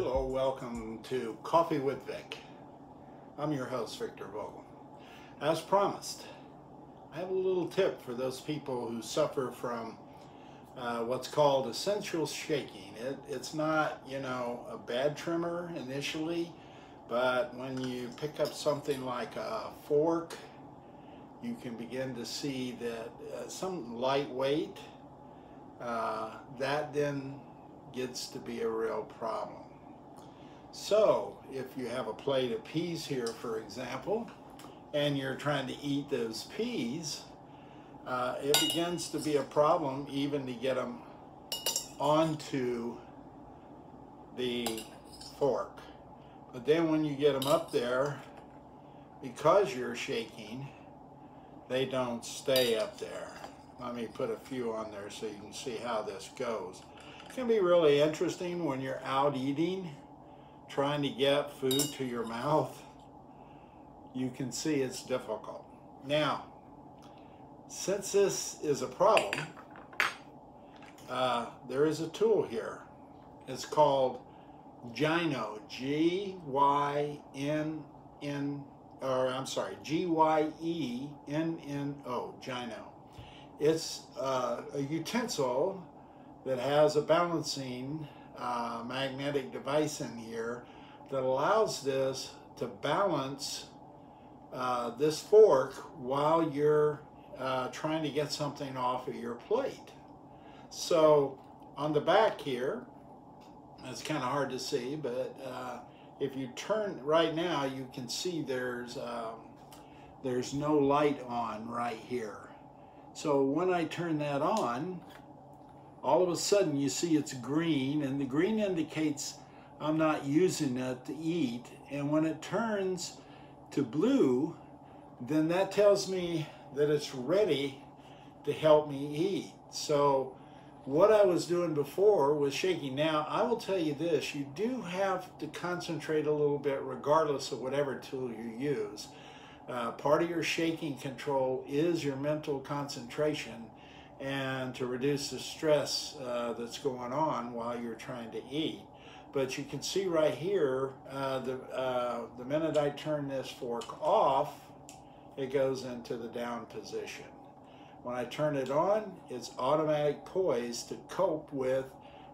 Hello, welcome to Coffee with Vic. I'm your host, Victor Vogel. As promised, I have a little tip for those people who suffer from what's called essential shaking. It's not, a bad tremor initially, but when you pick up something like a fork, you can begin to see that something lightweight, that then gets to be a real problem. So if you have a plate of peas here, for example, and you're trying to eat those peas, it begins to be a problem even to get them onto the fork. But then when you get them up there, because you're shaking, they don't stay up there. Let me put a few on there so you can see how this goes. It can be really interesting when you're out eating, trying to get food to your mouth. You can see it's difficult. Now, since this is a problem, there is a tool here. It's called Gyno, Gyeno, Gyno. It's a utensil that has a balancing magnetic device in here that allows this to balance this fork while you're trying to get something off of your plate. So on the back here, it's kind of hard to see, but if you turn right now, you can see there's no light on right here. So when I turn that on, all of a sudden you see it's green, and the green indicates I'm not using it to eat. And when it turns to blue, then that tells me that it's ready to help me eat. So what I was doing before was shaking. Now, I will tell you this, you do have to concentrate a little bit regardless of whatever tool you use. Part of your shaking control is your mental concentration, and to reduce the stress that's going on while you're trying to eat. But you can see right here, the minute I turn this fork off, it goes into the down position. When I turn it on, it's automatic poised to cope with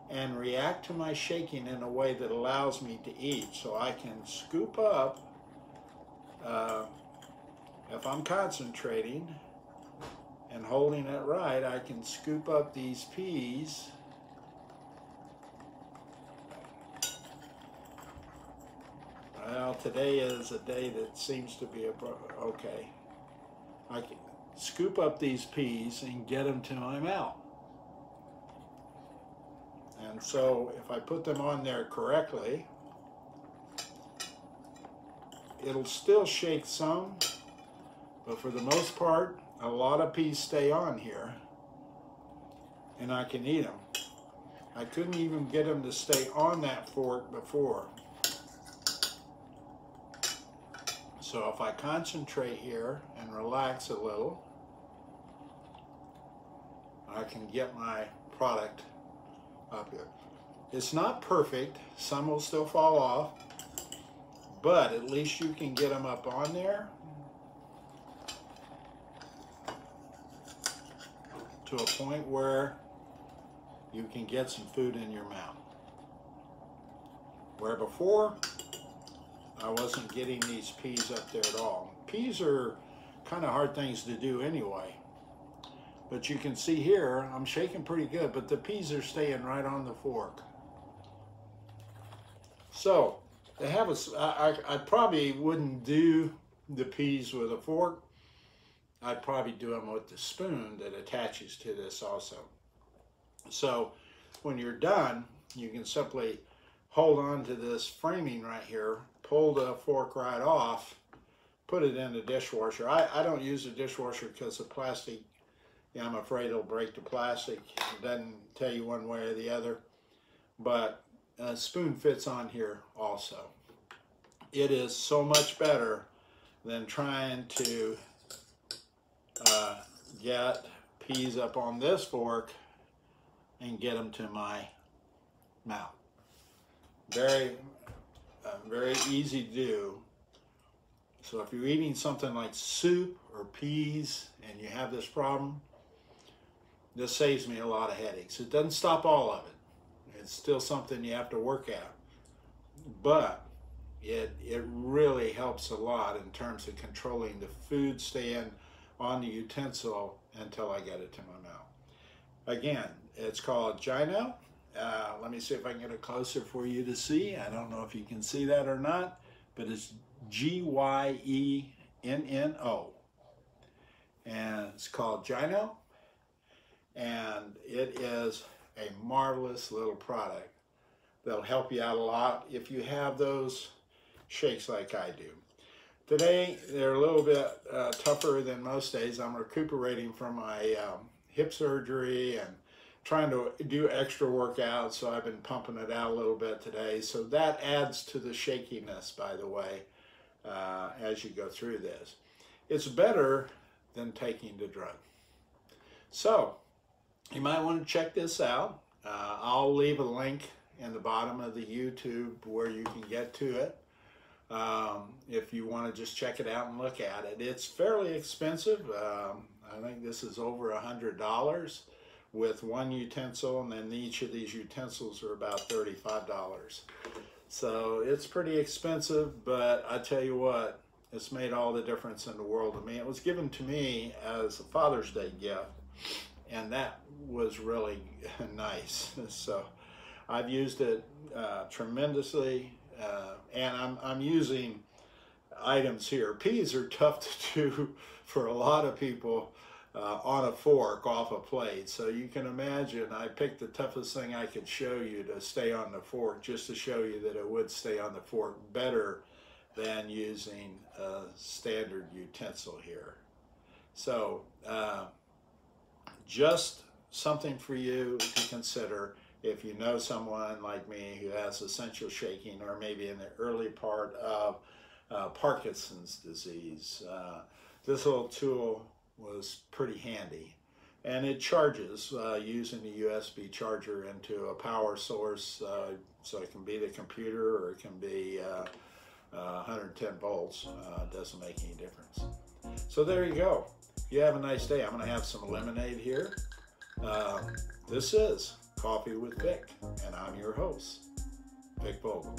and react to my shaking in a way that allows me to eat. So I can scoop up, if I'm concentrating and holding it right, I can scoop up these peas Well, today is a day that seems to be okay. I can scoop up these peas and get them to my mouth. And so if I put them on there correctly, it'll still shake some, but for the most part, a lot of peas stay on here, and I can eat them. I couldn't even get them to stay on that fork before. So if I concentrate here and relax a little, I can get my product up here. It's not perfect, some will still fall off, but at least you can get them up on there to a point where you can get some food in your mouth. Where before, I wasn't getting these peas up there at all. Peas are kind of hard things to do anyway. But you can see here, I'm shaking pretty good, but the peas are staying right on the fork. So, they have I probably wouldn't do the peas with a fork. I'd probably do them with the spoon that attaches to this also. So, when you're done, you can simply hold on to this framing right here, pull the fork right off, put it in the dishwasher. I don't use a dishwasher because the plastic, I'm afraid it'll break the plastic. It doesn't tell you one way or the other, but a spoon fits on here also. It is so much better than trying to get peas up on this fork and get them to my mouth. Very, very easy to do. So if you're eating something like soup or peas and you have this problem, this saves me a lot of headaches. It doesn't stop all of it. It's still something you have to work at. But it really helps a lot in terms of controlling the food staying on the utensil until I get it to my mouth. Again, it's called Gyno. Let me see if I can get it closer for you to see. I don't know if you can see that or not, but it's Gyeno. And it's called Gyno. And it is a marvelous little product that'll help you out a lot if you have those shakes like I do. Today, they're a little bit tougher than most days. I'm recuperating from my hip surgery and trying to do extra workouts, so I've been pumping it out a little bit today. So that adds to the shakiness, by the way, as you go through this. It's better than taking the drug. So you might want to check this out. I'll leave a link in the bottom of the YouTube where you can get to it. If you want to just check it out and look at it. It's fairly expensive. I think this is over $100 with one utensil, and then each of these utensils are about $35. So it's pretty expensive, but I tell you what, it's made all the difference in the world to me. It was given to me as a Father's Day gift, and that was really nice. So I've used it tremendously, and I'm using items here. Peas are tough to do for a lot of people on a fork off a plate. So you can imagine I picked the toughest thing I could show you to stay on the fork, just to show you that it would stay on the fork better than using a standard utensil here. So just something for you to consider if you know someone like me who has essential shaking, or maybe in the early part of Parkinson's disease. This little tool was pretty handy, and it charges using a USB charger into a power source, so it can be the computer or it can be 110 volts. Doesn't make any difference. So there you go. You have a nice day. I'm going to have some lemonade here. This is Coffee with Vic, and I'm your host, Vic Vogel.